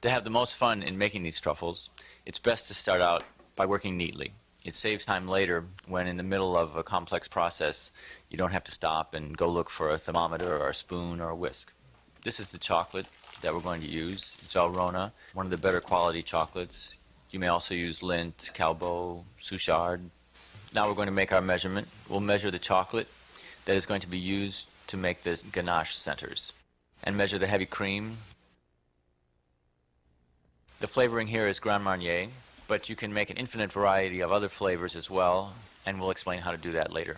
To have the most fun in making these truffles, it's best to start out by working neatly. It saves time later when in the middle of a complex process you don't have to stop and go look for a thermometer or a spoon or a whisk. This is the chocolate that we're going to use. It's Alrona, one of the better quality chocolates. You may also use Lindt, Calbo, Suchard. Now we're going to make our measurement. We'll measure the chocolate that is going to be used to make the ganache centers and measure the heavy cream. The flavoring here is Grand Marnier, but you can make an infinite variety of other flavors as well, and we'll explain how to do that later.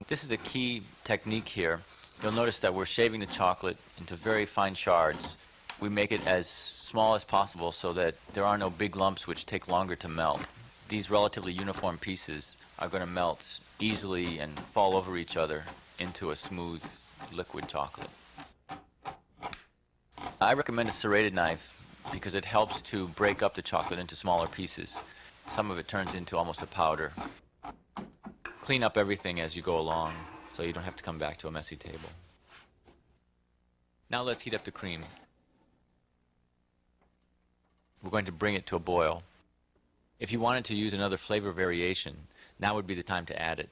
This is a key technique here. You'll notice that we're shaving the chocolate into very fine shards. We make it as small as possible so that there are no big lumps which take longer to melt. These relatively uniform pieces are going to melt easily and fall over each other into a smooth liquid chocolate. I recommend a serrated knife because it helps to break up the chocolate into smaller pieces. Some of it turns into almost a powder. Clean up everything as you go along so you don't have to come back to a messy table. Now let's heat up the cream. We're going to bring it to a boil. If you wanted to use another flavor variation, now would be the time to add it.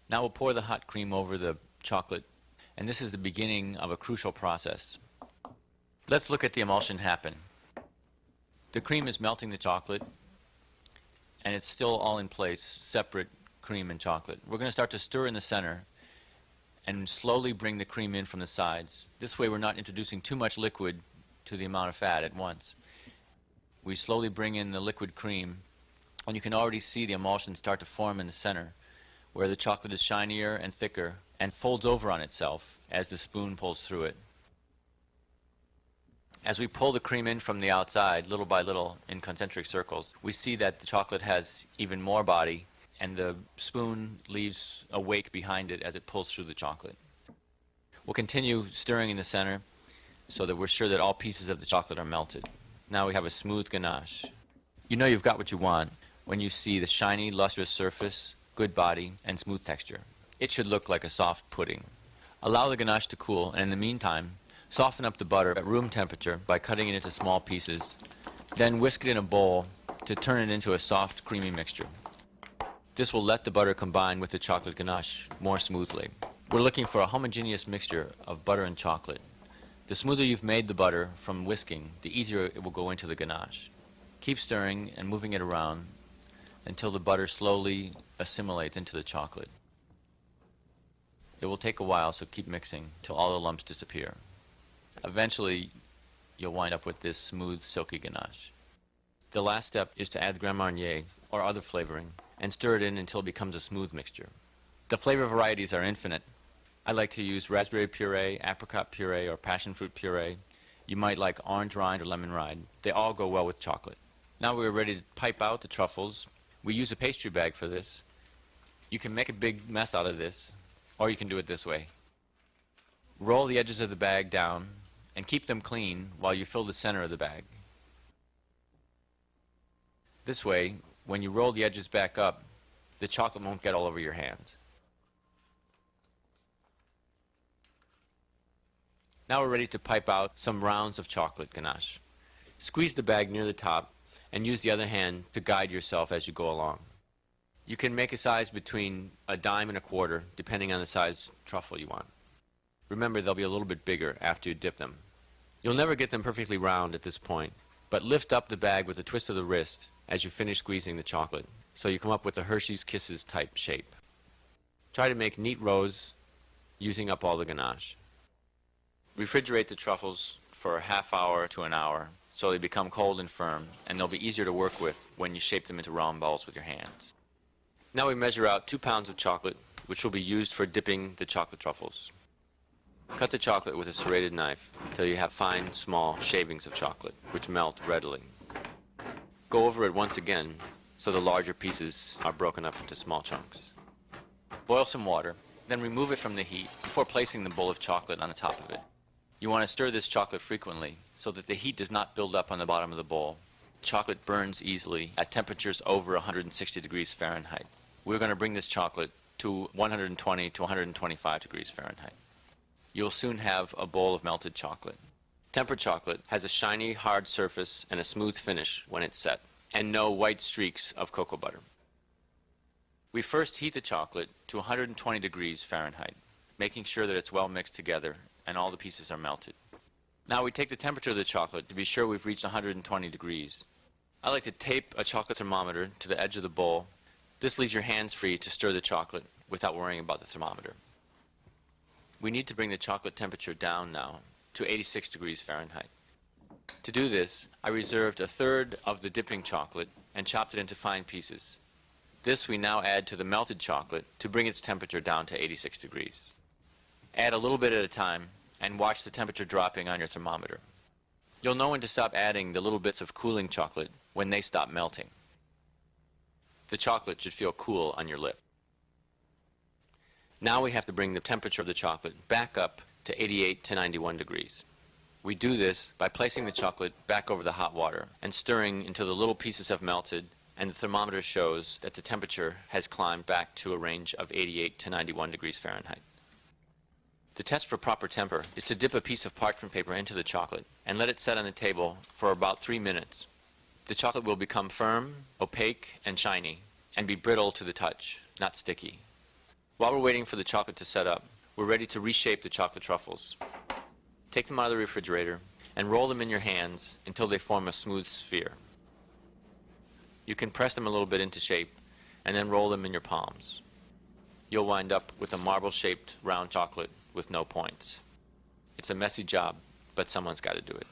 Now we'll pour the hot cream over the chocolate, and this is the beginning of a crucial process. Let's look at the emulsion happen. The cream is melting the chocolate, and it's still all in place, separate cream and chocolate. We're going to start to stir in the center and slowly bring the cream in from the sides. This way we're not introducing too much liquid to the amount of fat at once. We slowly bring in the liquid cream, and you can already see the emulsion start to form in the center, where the chocolate is shinier and thicker and folds over on itself as the spoon pulls through it. As we pull the cream in from the outside, little by little, in concentric circles, we see that the chocolate has even more body, and the spoon leaves a wake behind it as it pulls through the chocolate. We'll continue stirring in the center so that we're sure that all pieces of the chocolate are melted. Now we have a smooth ganache. You know you've got what you want when you see the shiny, lustrous surface, good body, and smooth texture. It should look like a soft pudding. Allow the ganache to cool, and in the meantime, soften up the butter at room temperature by cutting it into small pieces. Then whisk it in a bowl to turn it into a soft, creamy mixture. This will let the butter combine with the chocolate ganache more smoothly. We're looking for a homogeneous mixture of butter and chocolate. The smoother you've made the butter from whisking, the easier it will go into the ganache. Keep stirring and moving it around until the butter slowly assimilates into the chocolate. It will take a while, so keep mixing till all the lumps disappear. Eventually, you'll wind up with this smooth, silky ganache. The last step is to add Grand Marnier or other flavoring and stir it in until it becomes a smooth mixture. The flavor varieties are infinite. I like to use raspberry puree, apricot puree, or passion fruit puree. You might like orange rind or lemon rind. They all go well with chocolate. Now we're ready to pipe out the truffles. We use a pastry bag for this. You can make a big mess out of this, or you can do it this way. Roll the edges of the bag down and keep them clean while you fill the center of the bag. This way, when you roll the edges back up, the chocolate won't get all over your hands. Now we're ready to pipe out some rounds of chocolate ganache. Squeeze the bag near the top and use the other hand to guide yourself as you go along. You can make a size between a dime and a quarter, depending on the size truffle you want. Remember, they'll be a little bit bigger after you dip them. You'll never get them perfectly round at this point, but lift up the bag with a twist of the wrist as you finish squeezing the chocolate, so you come up with a Hershey's Kisses type shape. Try to make neat rows using up all the ganache. Refrigerate the truffles for a half hour to an hour so they become cold and firm, and they'll be easier to work with when you shape them into round balls with your hands. Now we measure out 2 pounds of chocolate, which will be used for dipping the chocolate truffles. Cut the chocolate with a serrated knife until you have fine, small shavings of chocolate, which melt readily. Go over it once again so the larger pieces are broken up into small chunks. Boil some water, then remove it from the heat before placing the bowl of chocolate on the top of it. You want to stir this chocolate frequently so that the heat does not build up on the bottom of the bowl. Chocolate burns easily at temperatures over 160 degrees Fahrenheit. We're going to bring this chocolate to 120 to 125 degrees Fahrenheit. You'll soon have a bowl of melted chocolate. Tempered chocolate has a shiny, hard surface and a smooth finish when it's set, and no white streaks of cocoa butter. We first heat the chocolate to 120 degrees Fahrenheit, making sure that it's well mixed together and all the pieces are melted. Now we take the temperature of the chocolate to be sure we've reached 120 degrees. I like to tape a chocolate thermometer to the edge of the bowl. This leaves your hands free to stir the chocolate without worrying about the thermometer. We need to bring the chocolate temperature down now to 86 degrees Fahrenheit. To do this, I reserved a third of the dipping chocolate and chopped it into fine pieces. This we now add to the melted chocolate to bring its temperature down to 86 degrees. Add a little bit at a time and watch the temperature dropping on your thermometer. You'll know when to stop adding the little bits of cooling chocolate when they stop melting. The chocolate should feel cool on your lip. Now we have to bring the temperature of the chocolate back up to 88 to 91 degrees. We do this by placing the chocolate back over the hot water and stirring until the little pieces have melted and the thermometer shows that the temperature has climbed back to a range of 88 to 91 degrees Fahrenheit. The test for proper temper is to dip a piece of parchment paper into the chocolate and let it set on the table for about 3 minutes. The chocolate will become firm, opaque, and shiny, and be brittle to the touch, not sticky. While we're waiting for the chocolate to set up, we're ready to reshape the chocolate truffles. Take them out of the refrigerator and roll them in your hands until they form a smooth sphere. You can press them a little bit into shape and then roll them in your palms. You'll wind up with a marble-shaped round chocolate with no points. It's a messy job, but someone's got to do it.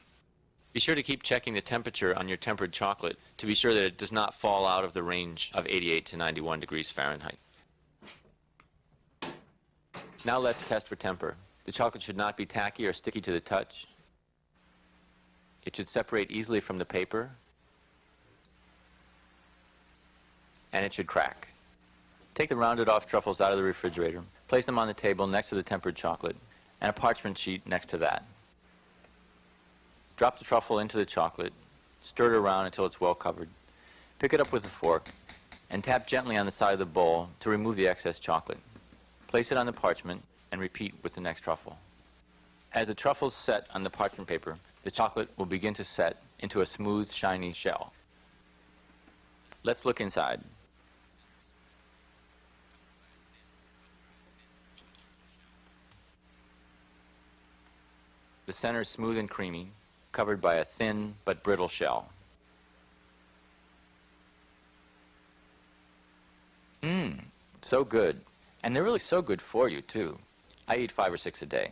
Be sure to keep checking the temperature on your tempered chocolate to be sure that it does not fall out of the range of 88 to 91 degrees Fahrenheit. Now let's test for temper. The chocolate should not be tacky or sticky to the touch. It should separate easily from the paper. And it should crack. Take the rounded off truffles out of the refrigerator, place them on the table next to the tempered chocolate, and a parchment sheet next to that. Drop the truffle into the chocolate, stir it around until it's well covered. Pick it up with a fork, and tap gently on the side of the bowl to remove the excess chocolate. Place it on the parchment, and repeat with the next truffle. As the truffles set on the parchment paper, the chocolate will begin to set into a smooth, shiny shell. Let's look inside. The center is smooth and creamy, covered by a thin but brittle shell. So good. And they're really so good for you, too. I eat 5 or 6 a day.